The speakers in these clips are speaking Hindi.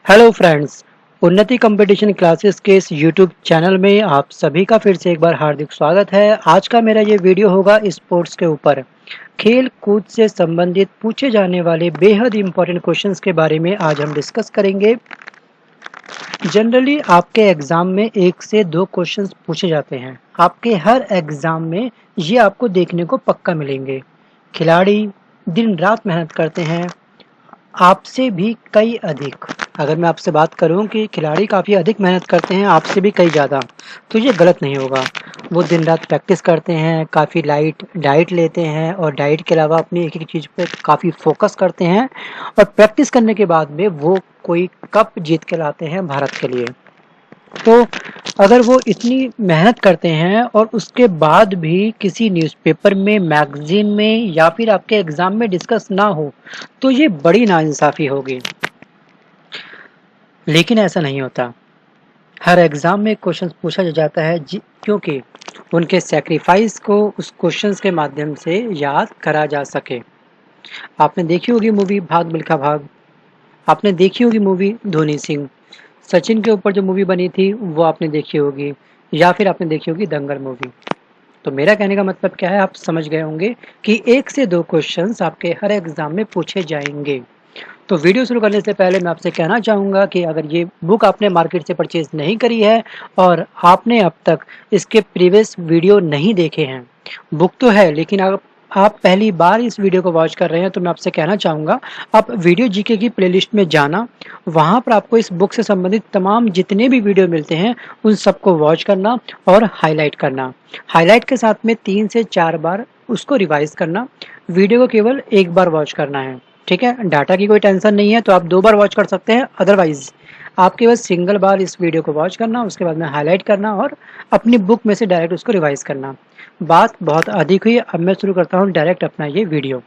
Hello friends. उन्नति कंपटीशन क्लासेस के इस यूट्यूब चैनल में आप सभी का फिर से एक बार हार्दिक स्वागत है। आज का मेरा ये वीडियो होगा स्पोर्ट्स के ऊपर। खेल कूद से संबंधित पूछे जाने वाले बेहद इंपॉर्टेंट क्वेश्चंस के बारे में आज हम डिस्कस करेंगे। जनरली आपके एग्जाम में 1 से 2 क्वेश्चंस पूछे जाते हैं। आपके हर एग्जाम में ये आपको देखने को पक्का मिलेंगे। खिलाड़ी दिन रात मेहनत करते हैं, आपसे भी कई अधिक। अगर मैं आपसे बात करूं कि खिलाड़ी काफ़ी अधिक मेहनत करते हैं आपसे भी कई ज़्यादा, तो ये गलत नहीं होगा। वो दिन रात प्रैक्टिस करते हैं, काफ़ी लाइट डाइट लेते हैं और डाइट के अलावा अपनी एक-एक चीज़ पे काफ़ी फोकस करते हैं और प्रैक्टिस करने के बाद में वो कोई कप जीत के लाते हैं भारत के लिए। तो अगर वो इतनी मेहनत करते हैं और उसके बाद भी किसी न्यूज़पेपर में, मैगज़ीन में या फिर आपके एग्ज़ाम में डिस्कस ना हो, तो ये बड़ी नाइंसाफ़ी होगी। लेकिन ऐसा नहीं होता। हर एग्ज़ाम में क्वेश्चन पूछा जाता है क्योंकि उनके सैक्रिफाइस को उस क्वेश्चंस के माध्यम से याद करा जा सके। आपने देखी होगी मूवी भाग मिल्खा भाग, आपने देखी होगी मूवी धोनी सिंह, सचिन के ऊपर जो मूवी बनी थी वो आपने देखी होगी, या फिर आपने देखी होगी दंगल मूवी। तो मेरा कहने का मतलब क्या है, आप समझ गए होंगे कि 1 से 2 क्वेश्चंस आपके हर एग्जाम में पूछे जाएंगे। तो वीडियो शुरू करने से पहले मैं आपसे कहना चाहूँगा कि अगर ये बुक आपने मार्केट से परचेज़ नहीं करी है और आपने अब तक इसके प्रीवियस वीडियो नहीं देखे हैं, बुक तो है लेकिन आप पहली बार इस वीडियो को वॉच कर रहे हैं, तो मैं आपसे कहना चाहूँगा आप वीडियो जीके की प्लेलिस्ट में जाना। वहाँ पर आपको इस बुक से संबंधित तमाम जितने भी वीडियो मिलते हैं उन सबको वॉच करना और हाईलाइट करना। हाईलाइट के साथ में 3 से 4 बार उसको रिवाइज़ करना। वीडियो को केवल 1 बार वॉच करना है, ठीक है। डाटा की कोई टेंशन नहीं है तो आप 2 बार वॉच कर सकते हैं, अदरवाइज आप केवल सिंगल बार इस वीडियो को वॉच करना, उसके बाद में हाईलाइट करना और अपनी बुक में से डायरेक्ट उसको रिवाइज करना। बात बहुत अधिक हुई, अब मैं शुरू करता हूँ डायरेक्ट अपना ये वीडियो।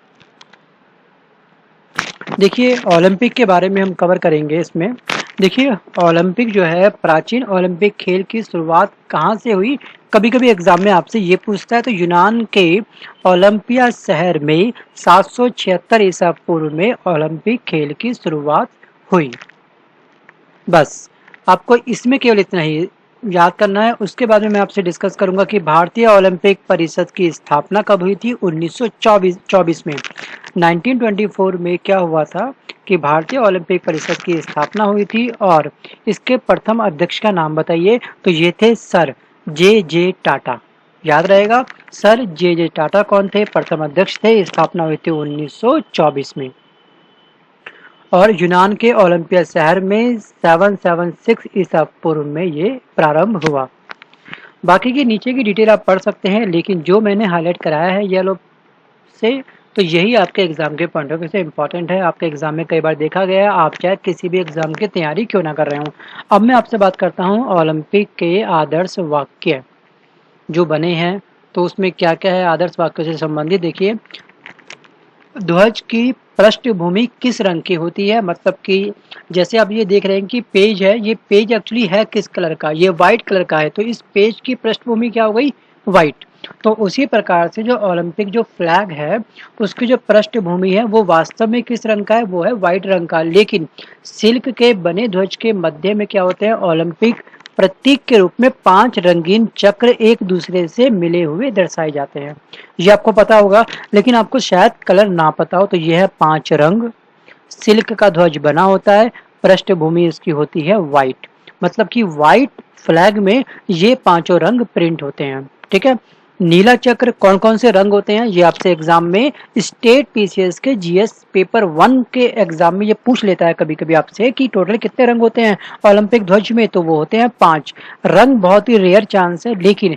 देखिए ओलंपिक के बारे में हम कवर करेंगे इसमें। देखिए ओलंपिक जो है, प्राचीन ओलंपिक खेल की शुरुआत कहाँ से हुई। कभी कभी एग्जाम में आपसे ये पूछता है, तो यूनान के ओलंपिया शहर में 776 ईसा पूर्व में ओलंपिक खेल की शुरुआत हुई। बस आपको इसमें केवल इतना ही याद करना है। उसके बाद में मैं आपसे डिस्कस करूंगा कि भारतीय ओलंपिक परिषद की स्थापना कब हुई थी। 1924 में 1924 में क्या हुआ था कि भारतीय ओलंपिक परिषद की स्थापना हुई थी और इसके प्रथम अध्यक्ष का नाम बताइए। तो ये थे सर जे टाटा। याद रहेगा, सर जे टाटा कौन थे, प्रथम अध्यक्ष थे। स्थापना हुई थी 1924 में और यूनान के ओलंपिया शहर में 776 ईसा पूर्व में ये प्रारंभ हुआ। बाकी की नीचे की डिटेल आप पढ़ सकते हैं, लेकिन जो मैंने हाईलाइट कराया है येलो से, तो यही आपके एग्जाम के पॉइंट ऑफ व्यू से इम्पोर्टेंट है। आपके एग्जाम में कई बार देखा गया है, आप चाहे किसी भी एग्जाम की तैयारी क्यों ना कर रहे हो। अब मैं आपसे बात करता हूँ ओलंपिक के आदर्श वाक्य जो बने हैं, तो उसमें क्या क्या है आदर्श वाक्य से संबंधित। देखिए, ध्वज की पृष्ठभूमि किस रंग की होती है, मतलब कि जैसे आप ये देख रहे हैं कि पेज है, ये पेज एक्चुअली है किस कलर का, ये व्हाइट कलर का है, तो इस पेज की पृष्ठभूमि क्या हो गई, व्हाइट। तो उसी प्रकार से जो ओलंपिक जो फ्लैग है उसकी जो पृष्ठभूमि है वो वास्तव में किस रंग का है, वो है व्हाइट रंग का। लेकिन सिल्क के बने ध्वज के मध्य में क्या होते हैं, ओलंपिक प्रतीक के रूप में 5 रंगीन चक्र एक दूसरे से मिले हुए दर्शाए जाते हैं। ये आपको पता होगा, लेकिन आपको शायद कलर ना पता हो। तो यह है 5 रंग, सिल्क का ध्वज बना होता है, पृष्ठभूमि इसकी होती है व्हाइट। मतलब कि व्हाइट फ्लैग में ये 5 रंग प्रिंट होते हैं, ठीक है। नीला चक्र कौन कौन से रंग होते हैं, ये आपसे एग्जाम में स्टेट पीसीएस के जीएस पेपर 1 के एग्जाम में ये पूछ लेता है कभी कभी आपसे कि टोटल कितने रंग होते हैं ओलंपिक ध्वज में, तो वो होते हैं 5 रंग। बहुत ही रेयर चांस है, लेकिन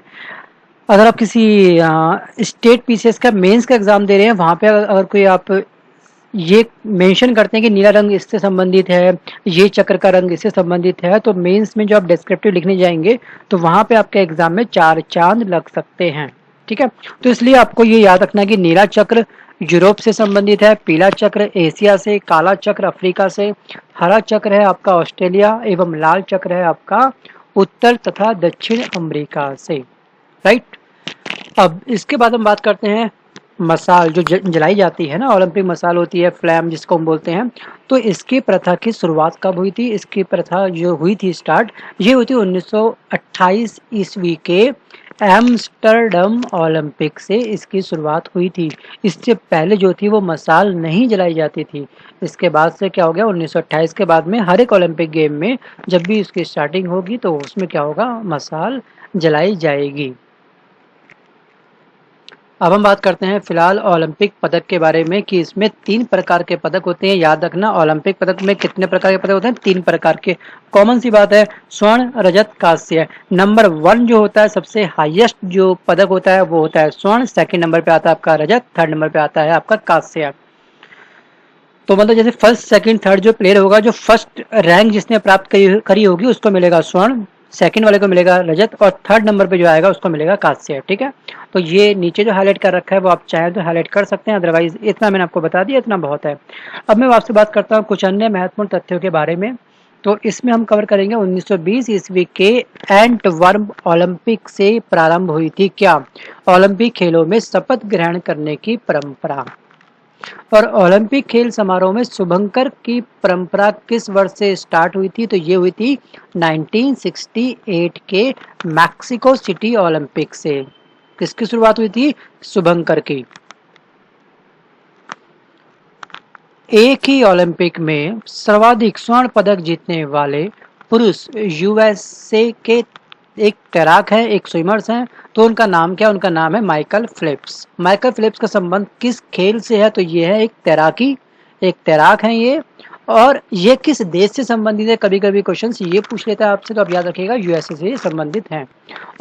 अगर आप किसी स्टेट पीसीएस का मेंस का एग्जाम दे रहे हैं, वहां पे अगर कोई आप ये मेंशन करते हैं कि नीला रंग इससे संबंधित है, ये चक्र का रंग इससे संबंधित है, तो मेंस में जो आप डिस्क्रिप्टिव लिखने जाएंगे तो वहां पे आपके एग्जाम में 4 चांद लग सकते हैं, ठीक है। तो इसलिए आपको ये याद रखना है कि नीला चक्र यूरोप से संबंधित है, पीला चक्र एशिया से, काला चक्र अफ्रीका से, हरा चक्र है आपका ऑस्ट्रेलिया एवं लाल चक्र है आपका उत्तर तथा दक्षिण अमेरिका से, राइट। अब इसके बाद हम बात करते हैं मसाल जो जलाई जाती है ना, ओलंपिक मसाल होती है, फ्लैम जिसको हम बोलते हैं, तो इसकी प्रथा की शुरुआत कब हुई थी? इसकी प्रथा जो हुई थी स्टार्ट, ये हुई थी 1928 ईस्वी के एम्स्टर्डम ओलंपिक से इसकी शुरुआत हुई थी। इससे पहले जो थी वो मसाल नहीं जलाई जाती थी। इसके बाद से क्या हो गया, 1928 के बाद में हर एक ओलंपिक गेम में जब भी इसकी स्टार्टिंग होगी तो उसमें क्या होगा, मसाल जलाई जाएगी। अब हम बात करते हैं फिलहाल ओलंपिक पदक के बारे में कि इसमें 3 प्रकार के पदक होते हैं। याद रखना, ओलंपिक पदक में कितने प्रकार के पदक होते हैं? 3 प्रकार के। कॉमन सी बात है, स्वर्ण, रजत, कांस्य। नंबर 1 जो होता है, सबसे हाईएस्ट जो पदक होता है वो होता है स्वर्ण, सेकंड नंबर पे आता है आपका रजत, थर्ड नंबर पे आता है आपका कांस्य। तो मतलब जैसे फर्स्ट सेकंड थर्ड जो प्लेयर होगा, जो फर्स्ट रैंक जिसने प्राप्त करी होगी उसको मिलेगा स्वर्ण, सेकंड वाले को मिलेगा रजत और थर्ड नंबर पे जो आएगा उसको मिलेगा कांस्य। ठीक है, तो ये नीचे जो हाईलाइट कर रखा है वो आप चाहें तो हाईलाइट कर सकते हैं, अदरवाइज इतना मैंने आपको बता दिया, इतना बहुत है। अब मैं आपसे बात करता हूँ कुछ अन्य महत्वपूर्ण तथ्यों के बारे में। तो इसमें हम कवर करेंगे 1920 ईस्वी के एंटवर्प ओलंपिक से प्रारंभ हुई थी क्या? ओलंपिक खेलों में शपथ ग्रहण करने की परंपरा। और ओलंपिक खेल समारोह में शुभंकर की परंपरा किस वर्ष से स्टार्ट हुई थी? तो ये हुई थी 1968 के मैक्सिको सिटी ओलंपिक से। किसकी शुरुआत हुई थी? शुभंकर की। एक ही ओलंपिक में सर्वाधिक स्वर्ण पदक जीतने वाले पुरुष यूएसए के एक तैराक है, एक स्विमर्स हैं। तो उनका नाम क्या? उनका नाम है माइकल फिलिप्स। माइकल फिलिप्स का संबंध किस खेल से है? तो ये है एक तैराकी, एक तैराक है ये। और ये किस देश से संबंधित है? कभी कभी क्वेश्चन ये पूछ लेता है आपसे, तो आप याद रखिएगा यूएसए से संबंधित हैं।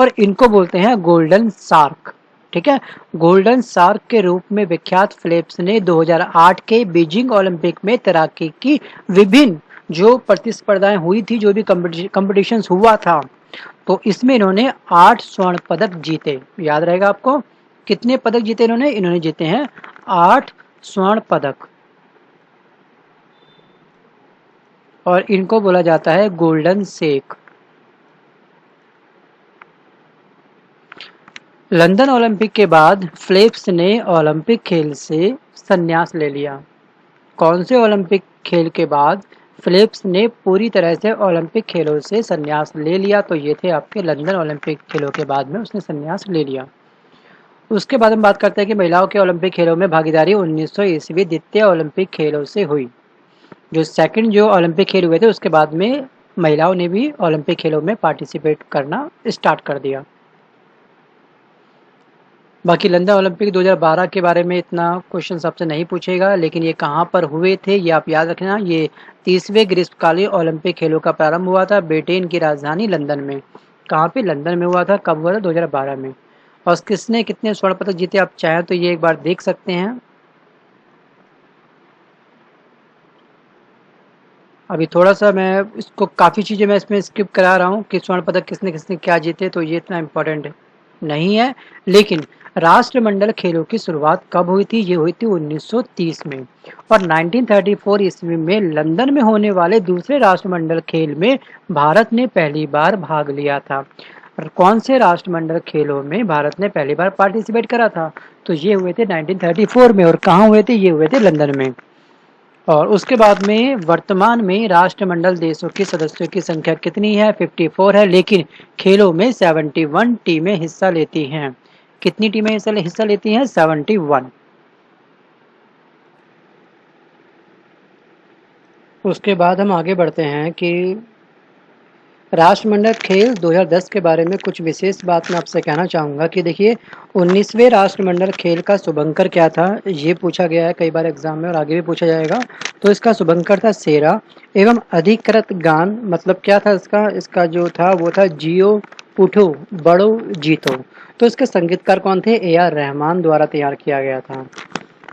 और इनको बोलते हैं गोल्डन शार्क। ठीक है, गोल्डन शार्क के रूप में विख्यात फिलिप्स ने 2008 के बीजिंग ओलंपिक में तैराकी की विभिन्न जो प्रतिस्पर्धाएं हुई थी, जो भी कंपटीशन हुआ था, तो इसमें इन्होंने 8 स्वर्ण पदक जीते। याद रहेगा आपको, कितने पदक जीते इन्होंने? इन्होंने जीते हैं 8 स्वर्ण पदक। और इनको बोला जाता है गोल्डन शेक। लंदन ओलंपिक के बाद फिलिप्स ने ओलंपिक खेल से संन्यास ले लिया। कौन से ओलंपिक खेल के बाद फिलिप्स ने पूरी तरह से ओलंपिक खेलों से संन्यास ले लिया? तो ये थे आपके लंदन ओलंपिक खेलों के बाद में उसने संन्यास ले लिया। उसके बाद हम बात करते हैं कि महिलाओं के ओलंपिक खेलों में भागीदारी 1900 ईस्वी द्वितीय ओलंपिक खेलों से हुई। जो सेकंड जो ओलंपिक खेल हुए थे उसके बाद में महिलाओं ने भी ओलंपिक खेलों में पार्टिसिपेट करना स्टार्ट कर दिया। बाकी लंदन ओलंपिक 2012 के बारे में इतना क्वेश्चन आपसे नहीं पूछेगा, लेकिन ये कहाँ पर हुए थे ये आप याद रखना। ये 30वें ग्रीष्मकालीन ओलंपिक खेलों का प्रारंभ हुआ था ब्रिटेन की राजधानी लंदन में। कहाँ पे? लंदन में हुआ था। कब हुआ था? 2012 में। और किसने कितने स्वर्ण पदक जीते आप चाहें तो ये एक बार देख सकते हैं। अभी थोड़ा सा मैं इसको काफ़ी चीज़ें मैं इसमें स्किप करा रहा हूँ कि स्वर्ण पदक किसने किसने क्या जीते, तो ये इतना इम्पोर्टेंट नहीं है। लेकिन राष्ट्रमंडल खेलों की शुरुआत कब हुई थी? ये हुई थी 1930 में। और 1934 ईस्वी में लंदन में होने वाले दूसरे राष्ट्रमंडल खेल में भारत ने पहली बार भाग लिया था। और कौन से राष्ट्रमंडल खेलों में भारत ने पहली बार पार्टिसिपेट करा था? तो ये हुए थे 1934 में। और कहाँ हुए थे? ये हुए थे लंदन में। और उसके बाद में वर्तमान में राष्ट्रमंडल देशों के सदस्यों की संख्या कितनी है? 54 है, लेकिन खेलों में 71 टीमें हिस्सा लेती हैं। कितनी टीमें हिस्सा लेती हैं? 71। उसके बाद हम आगे बढ़ते हैं कि राष्ट्रमंडल खेल 2010 के बारे में कुछ विशेष बात मैं आपसे कहना चाहूँगा कि देखिए 19वें राष्ट्रमंडल खेल का शुभंकर क्या था? ये पूछा गया है कई बार एग्जाम में और आगे भी पूछा जाएगा। तो इसका शुभंकर था सेरा एवं अधिकृत गान। मतलब क्या था इसका? इसका जो था वो था जियो उठो बड़ो जीतो। तो इसके संगीतकार कौन थे? AR रहमान द्वारा तैयार किया गया था।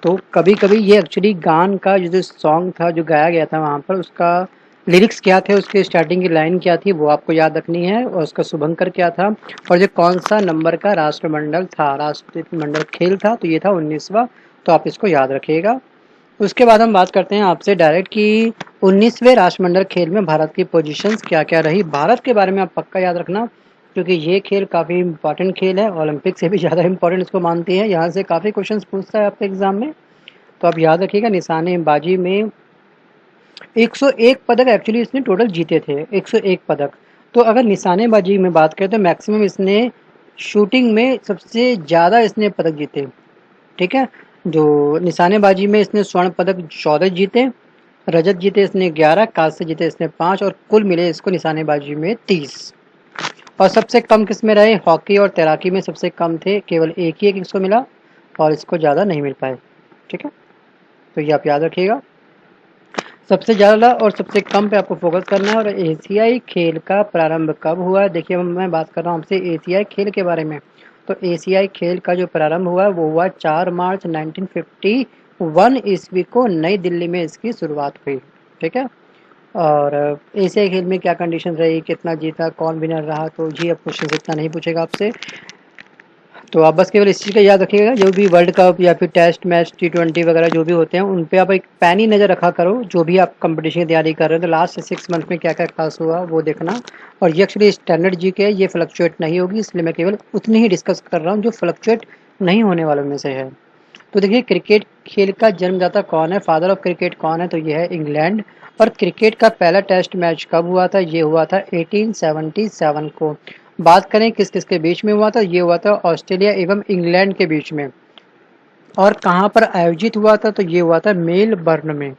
तो कभी कभी ये एक्चुअली गान का जो सॉन्ग था जो गाया गया था वहाँ पर, उसका लिरिक्स क्या थे, उसके स्टार्टिंग की लाइन क्या थी वो आपको याद रखनी है, और उसका शुभंकर क्या था, और जो कौन सा नंबर का राष्ट्रमंडल था, राष्ट्रमंडल खेल था, तो ये था 19वां। तो आप इसको याद रखिएगा। उसके बाद हम बात करते हैं आपसे डायरेक्ट कि 19वें राष्ट्रमंडल खेल में भारत की पोजीशंस क्या क्या रही। भारत के बारे में आप पक्का याद रखना क्योंकि ये खेल काफ़ी इम्पोर्टेंट खेल है, ओलंपिक से भी ज़्यादा इम्पोर्टेंट इसको मानते हैं। यहाँ से काफ़ी क्वेश्चंस पूछता है आपके एग्ज़ाम में, तो आप याद रखिएगा। निशानेबाजी में 101 पदक एक्चुअली इसने टोटल जीते थे, 101 पदक। तो अगर निशानेबाजी में बात करें तो मैक्सिमम इसने शूटिंग में सबसे ज़्यादा इसने पदक जीते, ठीक है। जो निशानेबाजी में इसने स्वर्ण पदक 14 जीते, रजत जीते इसने 11, कांस्य जीते इसने 5 और कुल मिले इसको निशानेबाजी में 30। और सबसे कम किस में रहे, हॉकी और तैराकी में सबसे कम थे, केवल एक ही एक इसको मिला और इसको ज़्यादा नहीं मिल पाए, ठीक है। तो ये आप याद रखिएगा, सबसे ज़्यादा और सबसे कम पे आपको फोकस करना है। और एशियाई खेल का प्रारंभ कब हुआ? देखिए मैं बात कर रहा हूँ आपसे एशियाई खेल के बारे में। तो एशियाई खेल का जो प्रारंभ हुआ वो हुआ 4 मार्च 1951 ईस्वी को नई दिल्ली में इसकी शुरुआत हुई, ठीक है। और एशियाई खेल में क्या कंडीशन रही, कितना जीता, कौन विनर रहा, तो जी अब क्वेश्चन इतना नहीं पूछेगा आपसे। तो आप बस केवल इस चीज़ का याद रखिएगा, जो भी वर्ल्ड कप या फिर टेस्ट मैच T20 वगैरह जो भी होते हैं उन पे आप एक पैनी नज़र रखा करो। जो भी आप कंपटीशन की तैयारी कर रहे हैं तो लास्ट 6 मंथ में क्या क्या खास हुआ वो देखना। और ये एक्चुअली स्टैंडर्ड जी के, ये फ्लक्चुएट नहीं होगी, इसलिए मैं केवल उतनी ही डिस्कस कर रहा हूँ जो फ्लक्चुएट नहीं होने वालों में से है। तो देखिए क्रिकेट खेल का जन्मदाता कौन है, फादर ऑफ क्रिकेट कौन है, तो ये है इंग्लैंड। और क्रिकेट का पहला टेस्ट मैच कब हुआ था, ये हुआ था 1877 को। बात करें किस किस के बीच में हुआ था, ये हुआ था ऑस्ट्रेलिया एवं इंग्लैंड के बीच में। और कहाँ पर आयोजित हुआ था, तो ये हुआ था मेलबर्न में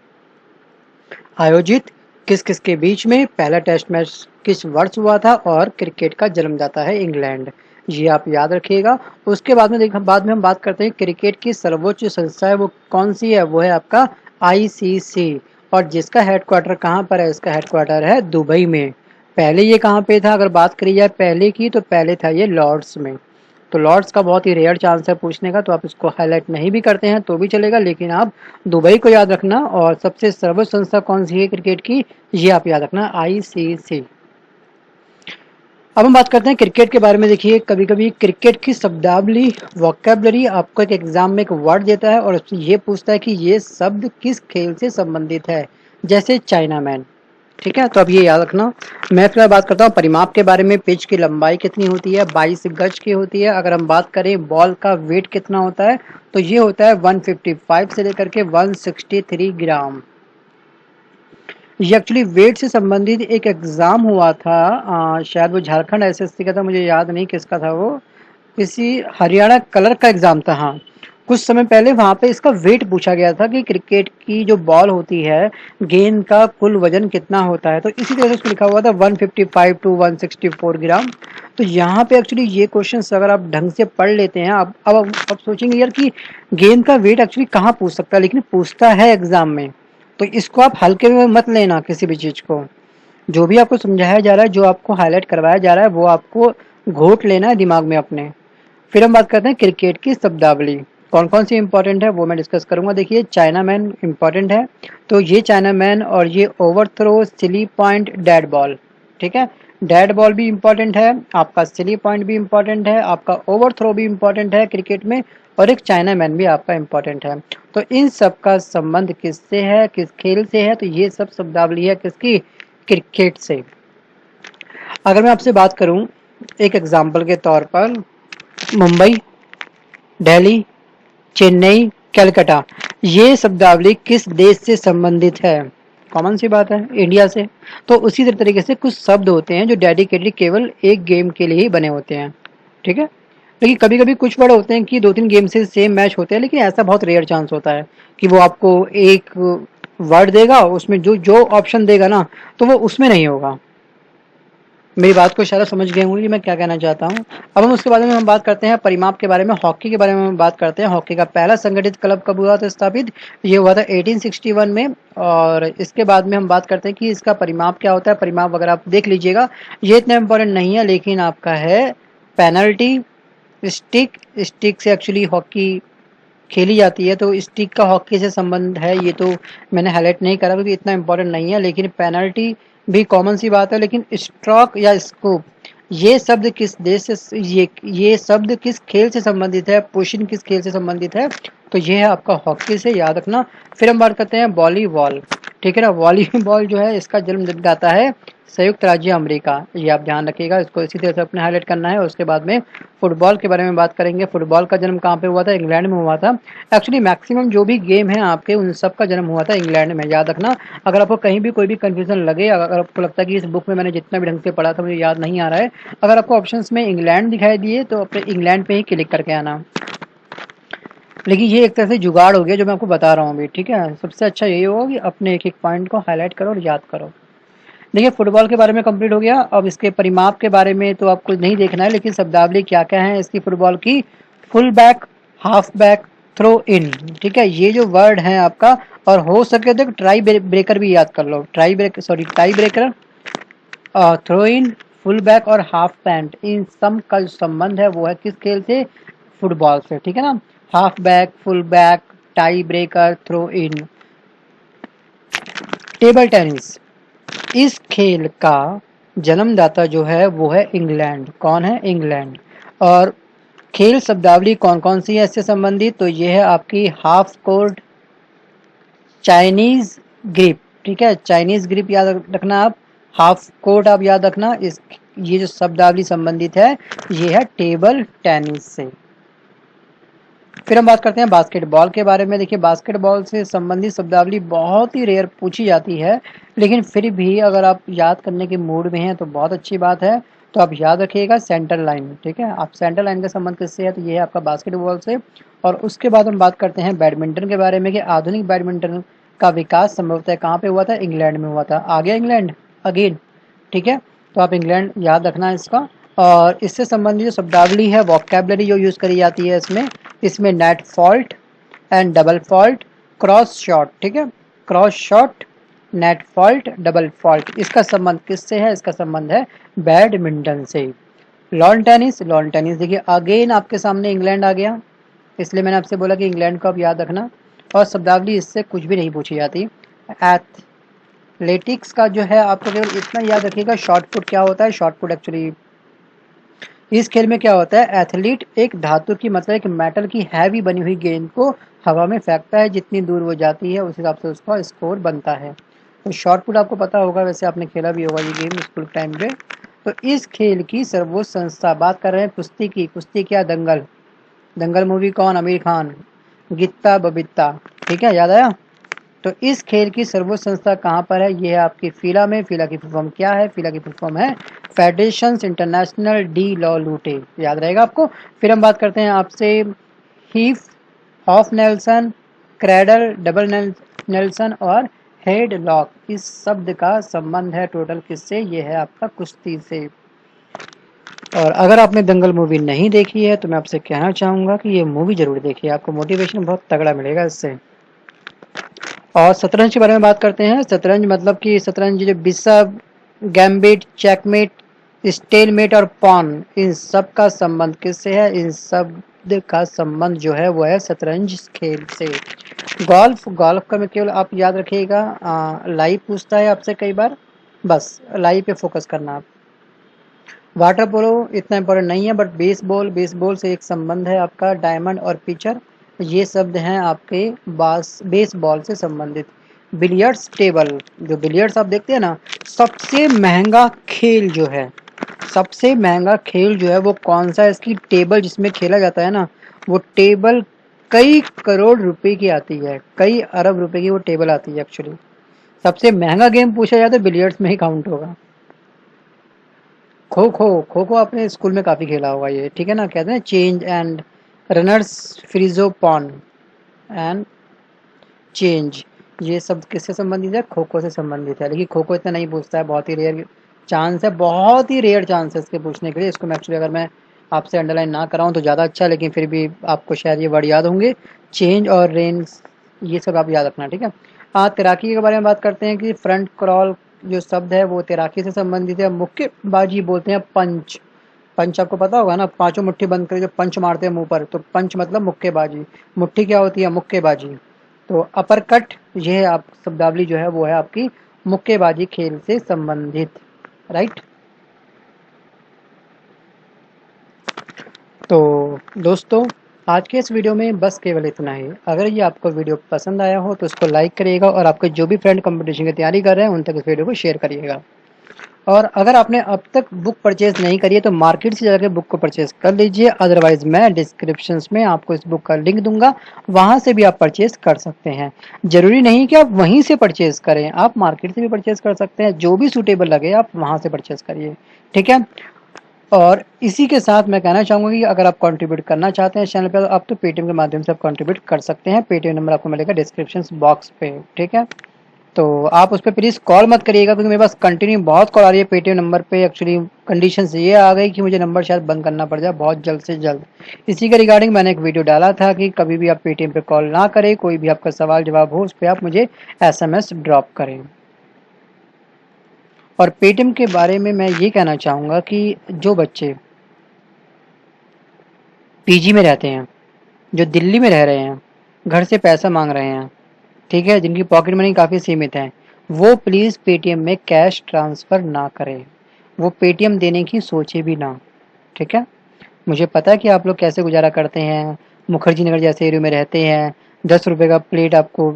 आयोजित। किस किस के बीच में, पहला टेस्ट मैच किस वर्ष हुआ था, और क्रिकेट का जन्मदाता है इंग्लैंड, ये आप याद रखिएगा। उसके बाद में हम बात करते हैं क्रिकेट की सर्वोच्च संस्था है वो कौन सी है, वो है आपका ICC। और जिसका हेडक्वार्टर कहाँ पर है, इसका हेडक्वार्टर है दुबई में। पहले ये कहाँ पे था, अगर बात करी जाए पहले की, तो पहले था ये लॉर्ड्स में। तो लॉर्ड्स का बहुत ही रेयर चांस है पूछने का, तो आप इसको हाईलाइट नहीं भी करते हैं तो भी चलेगा, लेकिन आप दुबई को याद रखना। और सबसे सर्वोच्च संस्था कौन सी है क्रिकेट की, ये आप याद रखना, ICC। अब हम बात करते हैं क्रिकेट के बारे में। देखिए कभी कभी क्रिकेट की शब्दावली, वोकैबुलरी आपको एक एग्जाम में एक वर्ड देता है और उससे ये पूछता है कि ये शब्द किस खेल से संबंधित है, जैसे चाइना मैन, ठीक है। तो अब ये याद रखना। मैं फिलहाल बात करता हूँ परिमाप के बारे में। पिच की लंबाई कितनी होती है, 22 गज की होती है। अगर हम बात करें बॉल का वेट कितना होता है, तो ये होता है 155 से लेकर के 163 ग्राम। ये एक्चुअली वेट से संबंधित एक एग्ज़ाम हुआ था, शायद वो झारखंड SSC का था, मुझे याद नहीं किसका था वो, किसी हरियाणा कलर का एग्ज़ाम था। हाँ, कुछ समय पहले वहाँ पे इसका वेट पूछा गया था कि क्रिकेट की जो बॉल होती है, गेंद का कुल वजन कितना होता है, तो इसी तरह से उसमें लिखा हुआ था 155 टू 164 ग्राम। तो यहाँ पे एक्चुअली ये क्वेश्चन अगर आप ढंग से पढ़ लेते हैं, अब सोचेंगे यार कि गेंद का वेट एक्चुअली कहाँ पूछ सकता है, लेकिन पूछता है एग्जाम में। तो इसको आप हल्के में मत लेना किसी भी चीज़ को। जो भी आपको समझाया जा रहा है, जो आपको हाईलाइट करवाया जा रहा है, वो आपको घोट लेना है दिमाग में अपने। फिर हम बात करते हैं क्रिकेट की शब्दावली, कौन कौन सी इंपॉर्टेंट है वो मैं डिस्कस करूंगा। देखिए चाइना मैन इंपॉर्टेंट है, तो ये चाइना मैन और ये overthrow, silly point, dead ball, ठीक है। डेड बॉल भी इंपॉर्टेंट है, आपका सिली पॉइंट भी इंपॉर्टेंट है, आपका ओवर थ्रो भी इंपॉर्टेंट है क्रिकेट में, और एक चाइना मैन भी आपका इंपॉर्टेंट है। तो इन सब का संबंध किससे है, किस खेल से है, तो ये सब शब्दावली है किसकी, क्रिकेट से। अगर मैं आपसे बात करूं एक एग्जाम्पल के तौर पर, मुंबई, दिल्ली, चेन्नई, कलकत्ता, ये शब्दावली किस देश से संबंधित है, कॉमन सी बात है, इंडिया से। तो उसी तरीके से कुछ शब्द होते हैं जो डेडिकेटेड केवल एक गेम के लिए ही बने होते हैं, ठीक है। लेकिन कभी कभी कुछ वर्ड होते हैं कि 2-3 गेम से सेम मैच होते हैं, लेकिन ऐसा बहुत रेयर चांस होता है कि वो आपको एक वर्ड देगा, उसमें जो जो ऑप्शन देगा ना, तो वो उसमें नहीं होगा। मेरी बात को शायद समझ गए होंगे कि मैं क्या कहना चाहता हूँ। अब हम उसके बारे में हम बात करते हैं परिमाप के बारे में, हॉकी के बारे में हम बात करते हैं। हॉकी का पहला संगठित क्लब कब हुआ था स्थापित, ये हुआ था 1861 में। और इसके बाद में हम बात करते हैं कि इसका परिमाप क्या होता है। परिमाप वगैरह आप देख लीजिएगा, ये इतना इंपॉर्टेंट नहीं है, लेकिन आपका है पेनल्टी, स्टिक, स्टिक से एक्चुअली हॉकी खेली जाती है, तो स्टिक का हॉकी से संबंध है, ये तो मैंने हाईलाइट नहीं करा क्योंकि इतना इंपॉर्टेंट नहीं है। लेकिन पेनल्टी भी कॉमन सी बात है, लेकिन स्ट्रोक या स्कूप, ये शब्द किस देश से, ये शब्द किस खेल से संबंधित है, पुशिंग किस खेल से संबंधित है, तो ये है आपका हॉकी से, याद रखना। फिर हम बात करते हैं वॉलीबॉल, ठीक है ना। वॉलीबॉल जो है इसका जन्मदाता है संयुक्त राज्य अमेरिका, ये आप ध्यान रखिएगा, इसको इसी तरह से अपने हाईलाइट करना है। उसके बाद में फुटबॉल के बारे में बात करेंगे। फुटबॉल का जन्म कहाँ पे हुआ था? इंग्लैंड में हुआ था। एक्चुअली मैक्सिमम जो भी गेम है आपके, उन सब का जन्म हुआ था इंग्लैंड में, याद रखना। अगर आपको कहीं भी कोई भी कन्फ्यूजन लगे, अगर आपको लगता है कि इस बुक में मैंने जितना भी ढंग से पढ़ा था मुझे याद नहीं आ रहा है, अगर आपको ऑप्शंस में इंग्लैंड दिखाई दिए तो अपने इंग्लैंड पे ही क्लिक करके आना। लेकिन ये एक तरह से जुगाड़ हो गया जो मैं आपको बता रहा हूँ अभी, ठीक है। सबसे अच्छा यही होगा कि अपने एक एक पॉइंट को हाईलाइट करो और याद करो। देखिए फुटबॉल के बारे में कंप्लीट हो गया। अब इसके परिमाप के बारे में तो आपको नहीं देखना है, लेकिन शब्दावली क्या क्या है इसकी फुटबॉल की। Full back, half back, throw in, ठीक है, ये जो वर्ड है आपका। और हो सके तो ट्राई ब्रेकर भी याद कर लो। Tie breaker, throw in, full back और हाफ पैंट, इन सब का जो संबंध है वो है किस खेल से? फुटबॉल से, ठीक है ना। Half back, full back, tie breaker, throw in. Table tennis, इस खेल का जन्मदाता जो है वो है इंग्लैंड। कौन है? इंग्लैंड। और खेल शब्दावली कौन कौन सी है इससे संबंधित? तो ये है आपकी हाफ कोर्ट, चाइनीज ग्रिप, ठीक है, चाइनीज ग्रिप याद रखना आप। हाफ कोर्ट आप याद रखना। इस ये जो शब्दावली संबंधित है ये है टेबल टेनिस से। फिर हम बात करते हैं बास्केटबॉल के बारे में। देखिए बास्केटबॉल से संबंधित शब्दावली बहुत ही रेयर पूछी जाती है, लेकिन फिर भी अगर आप याद करने के मूड में हैं तो बहुत अच्छी बात है। तो आप याद रखिएगा सेंटर लाइन, ठीक है। आप सेंटर लाइन का संबंध किससे है? तो ये है आपका बास्केटबॉल से। और उसके बाद हम बात करते हैं बैडमिंटन के बारे में कि आधुनिक बैडमिंटन का विकास संभवतः कहाँ पे हुआ था? इंग्लैंड में हुआ था। आ गया इंग्लैंड अगेन, ठीक है। तो आप इंग्लैंड याद रखना इसका। और इससे संबंधित जो शब्दावली है, वोकैबलरी जो यूज़ करी जाती है इसमें net fault and double fault, cross shot, ठीक है, cross shot, net fault, double fault, इसका संबंध किससे है? इसका संबंध है बैडमिंटन से। लॉन टेनिस, लॉन टेनिस देखिए अगेन आपके सामने इंग्लैंड आ गया, इसलिए मैंने आपसे बोला कि इंग्लैंड को आप याद रखना। और शब्दावली इससे कुछ भी नहीं पूछी जाती। एथलेटिक्स का जो है आपको केवल इतना याद रखिएगा, शॉर्ट पुट क्या होता है। शॉर्ट पुट एक्चुअली इस खेल में क्या होता है, एथलीट एक धातु की मतलब एक मेटल की हैवी बनी हुई गेंद को हवा में फेंकता है, जितनी दूर वो जाती है उस हिसाब से उसका स्कोर बनता है। तो शॉर्ट पुट आपको पता होगा, वैसे आपने खेला भी होगा ये गेम स्कूल टाइम पे। तो इस खेल की सर्वोच्च संस्था, बात कर रहे हैं कुश्ती की। कुश्ती क्या? दंगल। दंगल मूवी कौन? आमिर खान। गित्ता बबित्ता, ठीक है, याद आया। तो इस खेल की सर्वोच्च संस्था कहाँ पर है? ये है आपकी फीला में। फीला की फुल फॉर्म क्या है? फीला की फुल फॉर्म है फेडरेशन इंटरनेशनल डी लॉ लूटे, याद रहेगा आपको। फिर हम बात करते हैं आपसे हीफ, half nelson, cradle, double nelson और हेड लॉक। इस शब्द का संबंध है टोटल किससे? ये है आपका कुश्ती से। और अगर आपने दंगल मूवी नहीं देखी है तो मैं आपसे कहना चाहूँगा कि ये मूवी जरूर देखिए, आपको मोटिवेशन बहुत तगड़ा मिलेगा इससे। और शतरंज के बारे में बात करते हैं। शतरंज मतलब कि शतरंज जो बिशप, गैम्बिट, चेकमेट, स्टेलमेट और पॉन, इन सब का संबंध किससे है? इन सब का संबंध जो है वो है शतरंज खेल से। गोल्फ, गोल्फ का मैं केवल आप याद रखिएगा, लाइव पूछता है आपसे कई बार, बस लाइव पे फोकस करना आप। वाटर पोलो इतना इंपॉर्टेंट नहीं है, बट बेसबॉल, बेसबॉल से एक संबंध है आपका, डायमंड और पिचर, ये शब्द हैं आपके बेसबॉल से संबंधित। बिलियर्ड्स टेबल, जो बिलियर्ड्स आप देखते हैं ना, सबसे महंगा खेल जो है, सबसे महंगा खेल जो है वो कौन सा है? इसकी टेबल जिसमें खेला जाता है ना, वो टेबल कई करोड़ रुपए की आती है, कई अरब रुपए की वो टेबल आती है एक्चुअली। सबसे महंगा गेम पूछा जाए तो बिलियर्ड्स में ही काउंट होगा। खो खो, खो खो आपने स्कूल में काफ़ी खेला होगा ये, ठीक है ना। कहते हैं चेंज एंड रनर्स, फ्रीजो पॉन एंड चेंज, ये सब किससे संबंधित है? खो खो से संबंधित है। लेकिन खो खो इतना नहीं पूछता है, बहुत ही रेयर चांस है, बहुत ही रेयर चांस है इसके पूछने के लिए। इसको मैं एक्चुअली अगर मैं आपसे अंडरलाइन ना कराऊँ तो ज़्यादा अच्छा, लेकिन फिर भी आपको शायद ये वर्ड याद होंगे, चेंज और रेंज, ये सब आप याद रखना, ठीक है। हाँ, तैराकी के बारे में बात करते हैं कि फ्रंट क्रॉल जो शब्द है वो तैराकी से संबंधित है। मुक्केबाजी बोलते हैं पंच। पंच आपको पता होगा ना, पांचों मुट्ठी बंद करके जो पंच मारते हैं मुंह पर, तो पंच मतलब मुक्केबाजी। मुट्ठी क्या होती है? मुक्केबाजी। तो अपर कट, ये आप शब्दावली जो है वो है आपकी मुक्केबाजी खेल से संबंधित, राइट। तो दोस्तों आज के इस वीडियो में बस केवल इतना ही। अगर ये आपको वीडियो पसंद आया हो तो इसको लाइक करिएगा, और आपके जो भी फ्रेंड कंपटीशन की तैयारी कर रहे हैं उन तक इस वीडियो को शेयर करिएगा। और अगर आपने अब तक बुक परचेज नहीं करी है तो मार्केट से जाकर बुक को परचेज कर लीजिए, अदरवाइज मैं डिस्क्रिप्शन में आपको इस बुक का लिंक दूंगा, वहां से भी आप परचेज कर सकते हैं। जरूरी नहीं कि आप वहीं से परचेज करें, आप मार्केट से भी परचेज कर सकते हैं, जो भी सूटेबल लगे आप वहां से परचेज करिए, ठीक है। और इसी के साथ मैं कहना चाहूँगा कि अगर आप कंट्रीब्यूट करना चाहते हैं इस चैनल पे तो आप तो पेटीएम के माध्यम से आप कंट्रीब्यूट कर सकते हैं। पेटीएम नंबर आपको मिलेगा डिस्क्रिप्शन बॉक्स पे, ठीक है। तो आप उस पर प्लीज़ कॉल मत करिएगा क्योंकि मेरे पास कंटिन्यू बहुत कॉल आ रही है पेटीएम नंबर पे। एक्चुअली कंडीशन ये आ गई कि मुझे नंबर शायद बंद करना पड़ जाए बहुत जल्द से जल्द। इसी के रिगार्डिंग मैंने एक वीडियो डाला था कि कभी भी आप पेटीएम पे कॉल ना करें, कोई भी आपका सवाल जवाब हो उस पर आप मुझे एसएमएस ड्रॉप करें। और पेटीएम के बारे में मैं ये कहना चाहूँगा कि जो बच्चे पीजी में रहते हैं, जो दिल्ली में रह रहे हैं, घर से पैसा मांग रहे हैं, ठीक है, जिनकी पॉकेट मनी काफ़ी सीमित है, वो प्लीज़ पेटीएम में कैश ट्रांसफ़र ना करें, वो पेटीएम देने की सोचे भी ना, ठीक है। मुझे पता है कि आप लोग कैसे गुजारा करते हैं, मुखर्जी नगर जैसे एरिया में रहते हैं, 10 रुपये का प्लेट आपको,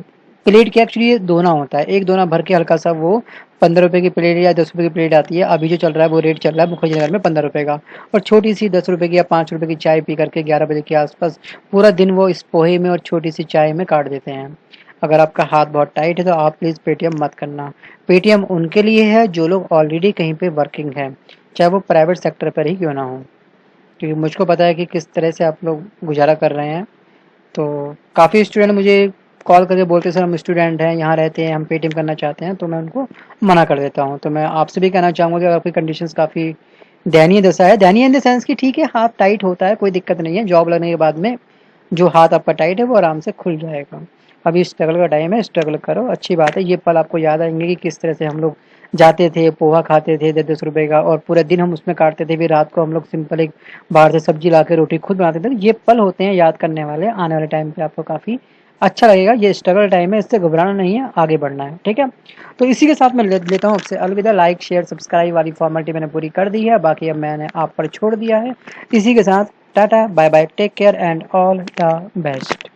प्लेट क्या एक्चुअली ये दोना होता है, एक दोना भर के हल्का सा वो 15 रुपये की प्लेट या 10 रुपये की प्लेट आती है। अभी जो चल रहा है वो रेट चल रहा है मुखर्जी नगर में 15 रुपये का। और छोटी सी 10 रुपये की या 5 रुपये की चाय पी करके 11 बजे के आसपास पूरा दिन वो इस पोहे में और छोटी सी चाय में काट देते हैं। अगर आपका हाथ बहुत टाइट है तो आप प्लीज़ पेटीएम मत करना। पेटीएम उनके लिए है जो लोग ऑलरेडी कहीं पे वर्किंग है, चाहे वो प्राइवेट सेक्टर पर ही क्यों ना हो, क्योंकि मुझको पता है कि किस तरह से आप लोग गुजारा कर रहे हैं। तो काफ़ी स्टूडेंट मुझे कॉल करके बोलते सर हम स्टूडेंट हैं, यहाँ रहते हैं, हम पेटीएम करना चाहते हैं, तो मैं उनको मना कर देता हूँ। तो मैं आपसे भी कहना चाहूँगा कि आपकी कंडीशंस काफ़ी दयनीय दशा है, दयनीय इन द सेंस कि ठीक है हाथ टाइट होता है, कोई दिक्कत नहीं है, जॉब लगने के बाद में जो हाथ आपका टाइट है वो आराम से खुल जाएगा। अभी स्ट्रगल का टाइम है, स्ट्रगल करो, अच्छी बात है। ये पल आपको याद आएंगे कि किस तरह से हम लोग जाते थे, पोहा खाते थे 10-10 रुपए का और पूरा दिन हम उसमें काटते थे, फिर रात को हम लोग सिंपल एक बाहर से सब्जी ला के रोटी खुद बनाते थे। ये पल होते हैं याद करने वाले, आने वाले टाइम पे आपको काफ़ी अच्छा लगेगा। ये स्ट्रगल टाइम है, इससे घबराना नहीं है, आगे बढ़ना है, ठीक है। तो इसी के साथ मैं लेता हूँ आपसे अलविदा। लाइक शेयर सब्सक्राइब वाली फॉर्मेलिटी मैंने पूरी कर दी है, बाकी अब मैंने आप पर छोड़ दिया है। इसी के साथ tata bye bye, take care and all the best.